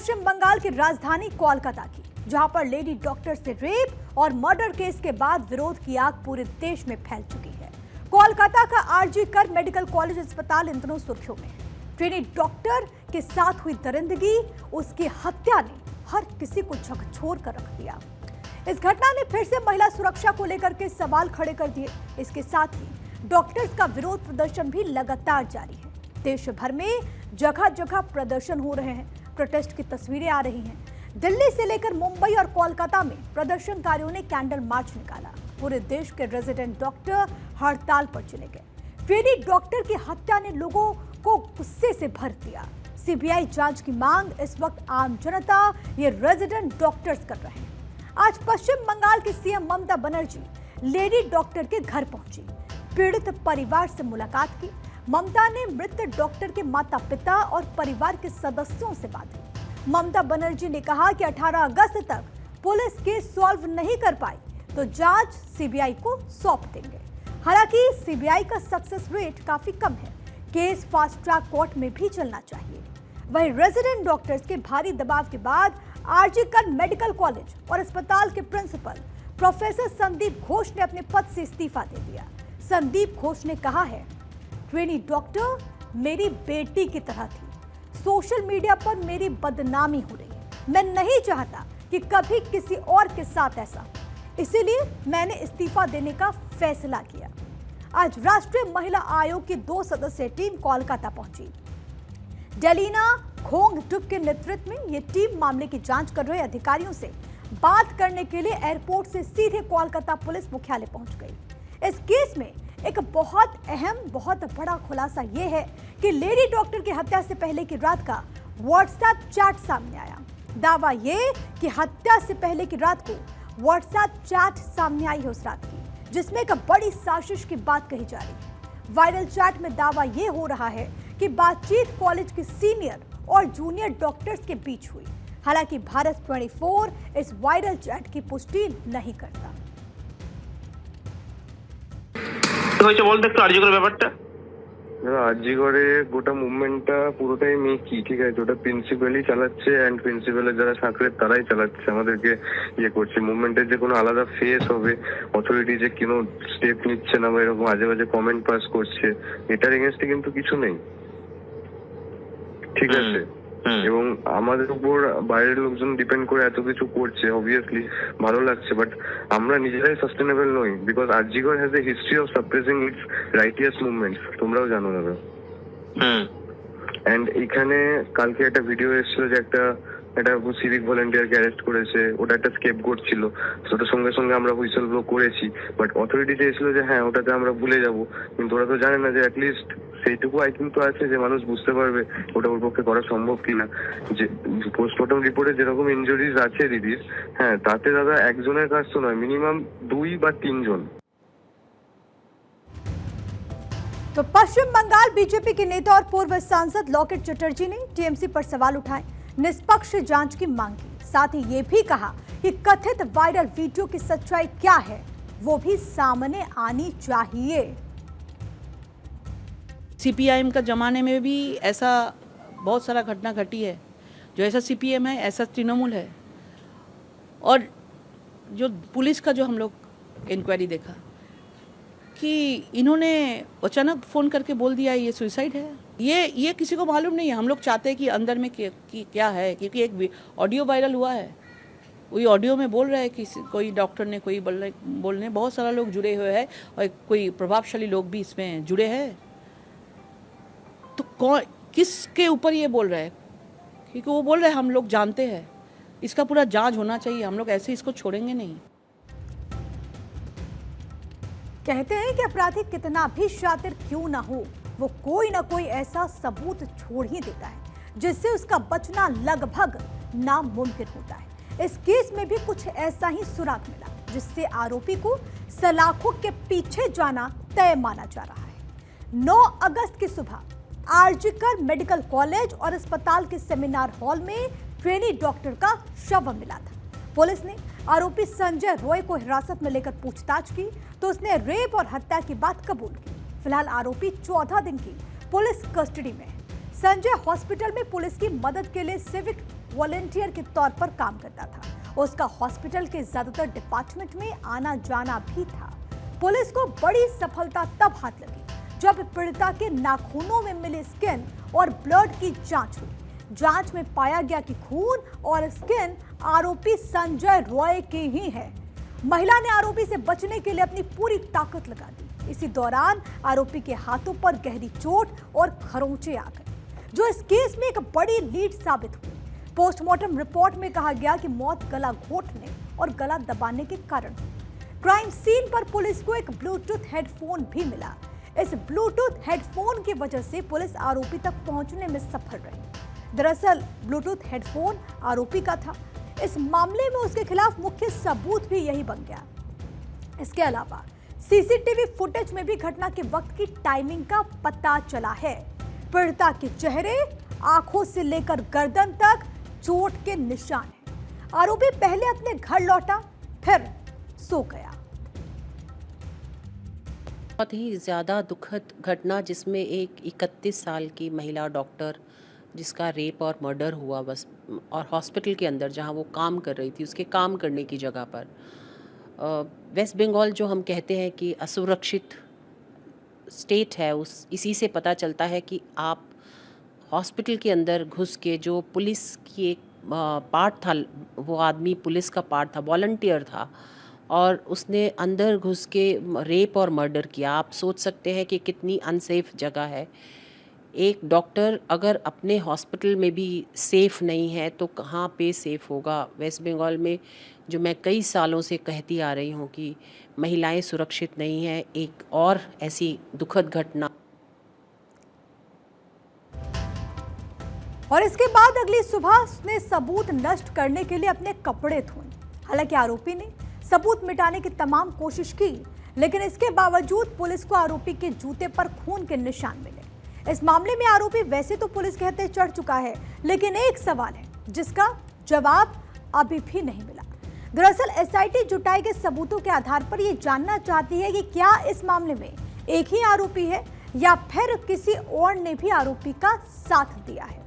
पश्चिम बंगाल की राजधानी कोलकाता की, जहां पर लेडी डॉक्टर से रेप और मर्डर केस के बाद विरोध की आग पूरे देश में फैल चुकी है। कोलकाता का आरजी कर मेडिकल कॉलेज अस्पताल इन दिनों सुर्खियों में है। ट्रेनी डॉक्टर के साथ हुई दरिंदगी, उसकी हत्या ने हर किसी को झकझोर कर रख दिया। इस घटना ने फिर से महिला सुरक्षा को लेकर के सवाल खड़े कर दिए। इसके साथ ही डॉक्टर्स का विरोध प्रदर्शन भी लगातार जारी है। देश भर में जगह जगह प्रदर्शन हो रहे हैं, प्रोटेस्ट की तस्वीरें आ रही हैं। दिल्ली से लेकर मुंबई और कोलकाता में प्रदर्शनकारियों ने कैंडल मार्च निकाला। पूरे देश के रेजिडेंट डॉक्टर हड़ताल पर चले गए। ट्रेनी डॉक्टर की हत्या ने लोगों को गुस्से से भर दिया। सीबीआई जांच की मांग इस वक्त आम जनता, ये रेजिडेंट डॉक्टर्स कर रहे हैं। आज पश्चिम बंगाल की CM Mamata Banerjee lady doctor के घर पहुंची, पीड़ित परिवार से मुलाकात की। ममता ने मृत डॉक्टर के माता पिता और परिवार के सदस्यों से बात की। ममता बनर्जी ने कहा कि 18 अगस्त तक पुलिस केस सॉल्व नहीं कर पाई तो जांच सीबीआई को सौंप देंगे। हालांकि सीबीआई का सक्सेस रेट काफी कम है, केस फास्ट ट्रैक कोर्ट में भी चलना चाहिए। वहीं रेजिडेंट डॉक्टर्स के भारी दबाव के बाद आरजी कर मेडिकल कॉलेज और अस्पताल के प्रिंसिपल प्रोफेसर संदीप घोष ने अपने पद से इस्तीफा दे दिया। संदीप घोष ने कहा है, ट्रेनी डॉक्टर मेरी बेटी की तरह थी। सोशल मीडिया पर मेरी बदनामी हो रही है। मैं नहीं चाहता कि कभी किसी और के साथ ऐसा, इसीलिए मैंने इस्तीफा देने का फैसला किया। आज राष्ट्रीय महिला आयोग की 2 सदस्यीय टीम कोलकाता पहुंची। डेलिना खोंगडुक के नेतृत्व में यह टीम मामले की जांच कर रहे अधिकारियों से बात करने के लिए एयरपोर्ट से सीधे कोलकाता पुलिस मुख्यालय पहुंच गई। इस केस में एक बहुत अहम, बहुत बड़ा खुलासा यह है कि लेडी डॉक्टर की हत्या से पहले की रात का व्हाट्सएप चैट सामने आया। दावा यह कि हत्या से पहले की रात को व्हाट्सएप चैट सामने आई है उस रात की, जिसमें एक बड़ी साजिश की बात कही जा रही है। वायरल चैट में दावा यह हो रहा है कि बातचीत कॉलेज के सीनियर और जूनियर डॉक्टर्स के बीच हुई। हालांकि भारत 24 इस वायरल चैट की पुष्टि नहीं करता। হয়েছে বলতে একটু আর্যকর ব্যাপারটা আরজি করে গোটা মুভমেন্টটা পুরোটাই মেকি, ঠিক আছে? ওটা প্রিন্সিপালই চালাচ্ছে এন্ড প্রিন্সিপালের যারা সাকরেত তারাই চালাচ্ছে, আমাদেরকে করছে। মুভমেন্টের যে কোনো আলাদা ফেস হবে, অথরিটি যে কোনো স্টেপ নিচ্ছে না বা এরকম আজে বাজে কমেন্ট পাস করছে, এটার এগেনস্টে কিন্তু কিছু নেই, ঠিক আছে? এবং আমাদের উপর বাইরের লোকজন ডিপেন্ড করে এত কিছু করছে, অবভিয়াসলি ভালো লাগছে, বাট আমরা নিজেরাই সাস্টেনেবল নই। Because RG Kar has a history of suppressing it's righteous movements, তোমরাও জানো দাদা। এন্ড এখানে কালকে একটা ভিডিও এসেছিল যে একটা সিভিক ভলেন্টিয়ারকে অ্যারেস্ট করেছে, ওটা একটা স্কেপগোট ছিল। ওটার সঙ্গে সঙ্গে আমরা হুইসেল ব্লো করেছি, বাট অথরিটি চেয়েছিল যে হ্যাঁ ওটাতে আমরা ভুলে যাব, কিন্তু ওরা তো জানে না যে অ্যাটলিস্ট সেইটুকু আই কিন্তু আছে যে মানুষ বুঝতে পারবে ওটা ওর পক্ষে করা সম্ভব কিনা। যে পোস্টমর্টম রিপোর্টে যেরকম ইনজুরিজ আছে দিদির, হ্যাঁ তাতে দাদা একজনের কাজ তো নয়, মিনিমাম 2 বা 3 জন। तो पश्चिम बंगाल बीजेपी के नेता और पूर्व सांसद लॉकेट चटर्जी ने टीएमसी पर सवाल उठाए, निष्पक्ष जांच की मांग की। साथ ही ये भी कहा कि कथित वायरल वीडियो की सच्चाई क्या है वो भी सामने आनी चाहिए। सीपीआईएम का जमाने में भी ऐसा बहुत सारा घटना घटी है। जो ऐसा सीपीएम है ऐसा तृणमूल है। और जो पुलिस का जो हम लोग इंक्वायरी देखा कि इन्होंने अचानक फ़ोन करके बोल दिया ये सुसाइड है, ये किसी को मालूम नहीं है। हम लोग चाहते हैं कि अंदर में क्या है, क्योंकि एक ऑडियो वायरल हुआ है, वही ऑडियो में बोल रहा है कि कोई डॉक्टर ने कोई बोलने बहुत सारा लोग जुड़े हुए हैं और कोई प्रभावशाली लोग भी इसमें जुड़े हैं। तो कौन किसके ऊपर ये बोल रहा है? क्योंकि वो बोल रहे हैं हम लोग जानते हैं, इसका पूरा जांच होना चाहिए, हम लोग ऐसे इसको छोड़ेंगे नहीं। कहते हैं कि अपराधी कितना भी शातिर क्यों ना हो, वो कोई ना कोई ऐसा सबूत छोड़ ही देता है जिससे उसका बचना लगभग नामुमकिन होता है। इस केस में भी कुछ ऐसा ही सुराग मिला जिससे आरोपी को सलाखों के पीछे जाना तय माना जा रहा है। 9 अगस्त की सुबह आरजी कर मेडिकल कॉलेज और अस्पताल के सेमिनार हॉल में ट्रेनी डॉक्टर का शव मिला था। पुलिस ने आरोपी संजय रॉय को हिरासत में लेकर पूछताछ की तो उसने रेप और हत्या की बात कबूल की। फिलहाल आरोपी 14 दिन की पुलिस कस्टडी में है। संजय हॉस्पिटल में पुलिस की मदद के लिए सिविक वॉलंटियर के तौर पर काम करता था। उसका हॉस्पिटल के ज्यादातर डिपार्टमेंट में आना जाना भी था। पुलिस को बड़ी सफलता तब हाथ लगी जब पीड़िता के नाखूनों में मिली स्किन और ब्लड की जांच हुई। जांच में पाया गया कि खून और स्किन आरोपी संजय रॉय के ही है। महिला ने आरोपी से बचने के लिए अपनी पूरी ताकत लगा दी। इसी दौरान आरोपी के हाथों पर गहरी चोट और खरोंचे आ गए, जो इस केस में एक बड़ी लीड साबित हुई। पोस्टमार्टम रिपोर्ट में कहा गया कि मौत गला घोंटने और गला दबाने के कारण हुई। क्राइम सीन पर पुलिस को एक ब्लूटूथ हेडफोन भी मिला। इस ब्लूटूथ हेडफोन की वजह से पुलिस आरोपी तक पहुंचने में सफल रही। दरअसल ब्लूटूथ हेडफोन आरोपी का था। इस मामले में उसके खिलाफ मुख्य सबूत भी यही बन गया। इसके अलावा सीसीटीवी फुटेज में भी घटना के वक्त की टाइमिंग का पता चला है। पीड़िता के चेहरे, आंखों से लेकर गर्दन तक चोट के निशान हैं। आरोपी पहले अपने घर लौटा, फिर सो गया। बहुत ही ज़्यादा दुखद घटना, जिसमें एक 31 साल की महिला डॉक्टर जिसका रेप और मर्डर हुआ बस, और हॉस्पिटल के अंदर जहां वो काम कर रही थी, उसके काम करने की जगह पर। वेस्ट बंगाल जो हम कहते हैं कि असुरक्षित स्टेट है, इसी से पता चलता है कि आप हॉस्पिटल के अंदर घुस के, जो पुलिस की एक पार्ट था, वो आदमी पुलिस का पार्ट था, वॉलंटियर था, और उसने अंदर घुस के रेप और मर्डर किया। आप सोच सकते हैं कि कितनी अनसेफ जगह है। एक डॉक्टर अगर अपने हॉस्पिटल में भी सेफ़ नहीं है तो कहाँ पे सेफ़ होगा। वेस्ट बंगाल में जो मैं कई सालों से कहती आ रही हूँ कि महिलाएं सुरक्षित नहीं हैं, एक और ऐसी दुखद घटना। और इसके बाद अगली सुबह उसने सबूत नष्ट करने के लिए अपने कपड़े धोए। हालांकि आरोपी ने सबूत मिटाने की तमाम कोशिश की, लेकिन इसके बावजूद पुलिस को आरोपी के जूते पर खून के निशान मिले। इस मामले में आरोपी वैसे तो पुलिस के हत्थे चढ़ चुका है, लेकिन एक सवाल है जिसका जवाब अभी भी नहीं मिला। दरअसल एसआईटी जुटाए गए सबूतों के आधार पर यह जानना चाहती है कि क्या इस मामले में एक ही आरोपी है या फिर किसी और ने भी आरोपी का साथ दिया है।